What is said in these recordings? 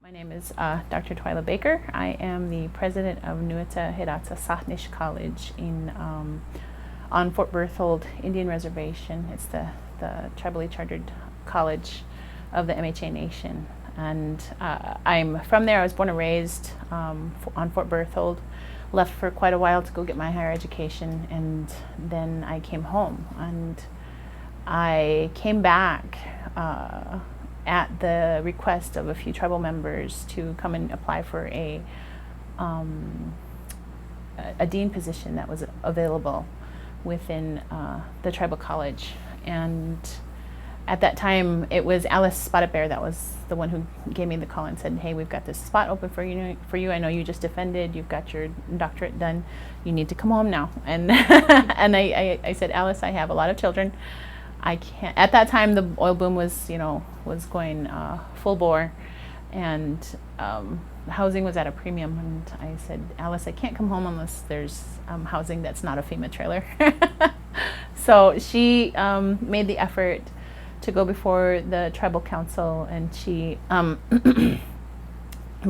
My name is Dr. Twyla Baker. I am the president of Nuita Hidatsa Sahnish College on Fort Berthold Indian Reservation. It's the tribally chartered college of the MHA Nation. And I'm from there. I was born and raised on Fort Berthold. Left for quite a while to go get my higher education, and then I came home. And I came back at the request of a few tribal members to come and apply for a dean position that was available within the tribal college. And at that time, it was Alice Spotted Bear that was the one who gave me the call and said, "Hey, we've got this spot open for you. I know you just defended. You've got your doctorate done. You need to come home now." And and I said, "Alice, I have a lot of children. I can't." At that time, the oil boom was going full bore, and housing was at a premium. And I said, "Alice, I can't come home unless there's housing that's not a FEMA trailer." So she made the effort to go before the tribal council, and she my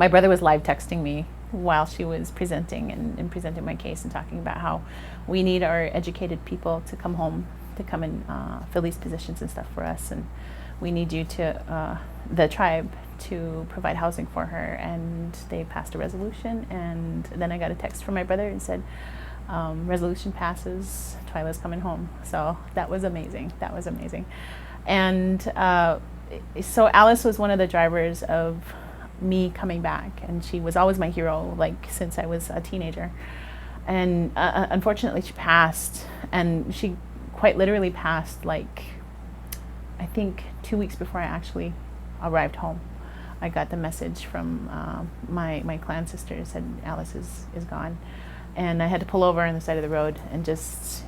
brother was live texting me while she was presenting and presenting my case and talking about how we need our educated people to come home to come and fill these positions and stuff for us, and we need you to the tribe to provide housing for her. And they passed a resolution, and then I got a text from my brother and said, resolution passes, Twyla's coming home. So that was amazing. And so Alice was one of the drivers of me coming back, and she was always my hero, like since I was a teenager. And unfortunately she passed, and she quite literally passed, like I think 2 weeks before I actually arrived home. I got the message from my clan sister, said Alice is gone. And I had to pull over on the side of the road and just,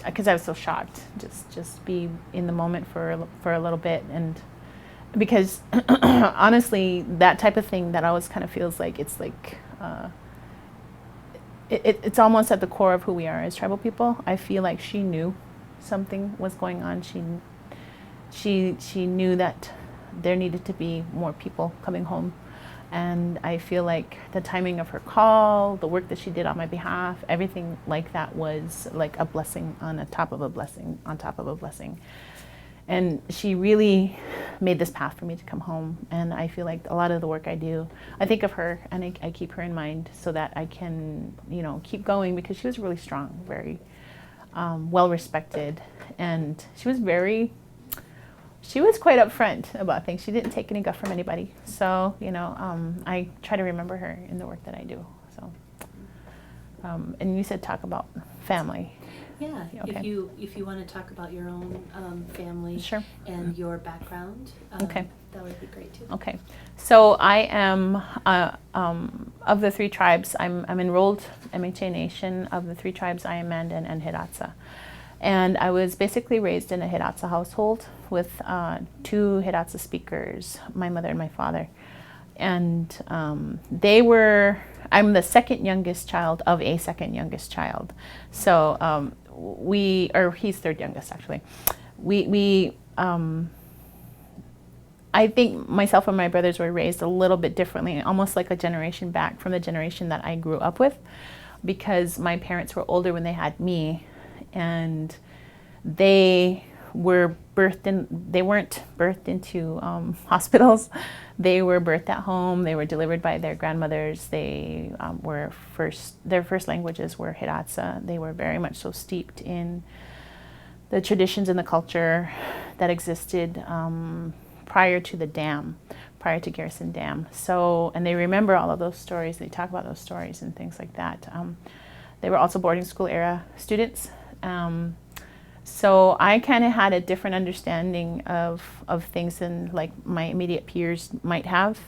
because I was so shocked, just be in the moment for a little bit. And because honestly, that type of thing, that always kind of feels like it's like it's almost at the core of who we are as tribal people. I feel like she knew something was going on. She knew that there needed to be more people coming home. And I feel like the timing of her call, the work that she did on my behalf, everything like that was like a blessing on top of a blessing on top of a blessing. And she really made this path for me to come home. And I feel like a lot of the work I do, I think of her, and I keep her in mind so that I can, keep going, because she was really strong, very well respected. And she was quite upfront about things. She didn't take any guff from anybody. So, I try to remember her in the work that I do. So, and you said talk about family. Yeah, okay. if you want to talk about your own family, sure, and your background, okay, that would be great too. Okay, so I am of the three tribes. I'm enrolled MHA Nation. Of the three tribes, I am Mandan and Hidatsa. And I was basically raised in a Hidatsa household with two Hidatsa speakers, my mother and my father. And I'm the second youngest child of a second youngest child. So he's third youngest actually. I think myself and my brothers were raised a little bit differently, almost like a generation back from the generation that I grew up with, because my parents were older when they had me. And they weren't birthed into hospitals. They were birthed at home. They were delivered by their grandmothers. They their first languages were Hidatsa. They were very much so steeped in the traditions and the culture that existed prior to the dam, prior to Garrison Dam. So, and they remember all of those stories. They talk about those stories and things like that. They were also boarding school era students. So I kind of had a different understanding of things than like my immediate peers might have.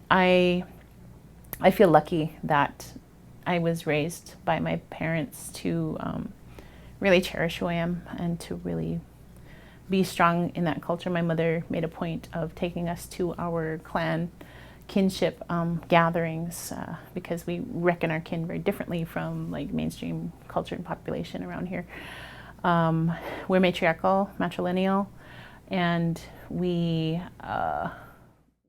I feel lucky that I was raised by my parents to really cherish who I am and to really be strong in that culture. My mother made a point of taking us to our clan kinship gatherings because we reckon our kin very differently from like mainstream culture and population around here. We're matriarchal, matrilineal, and we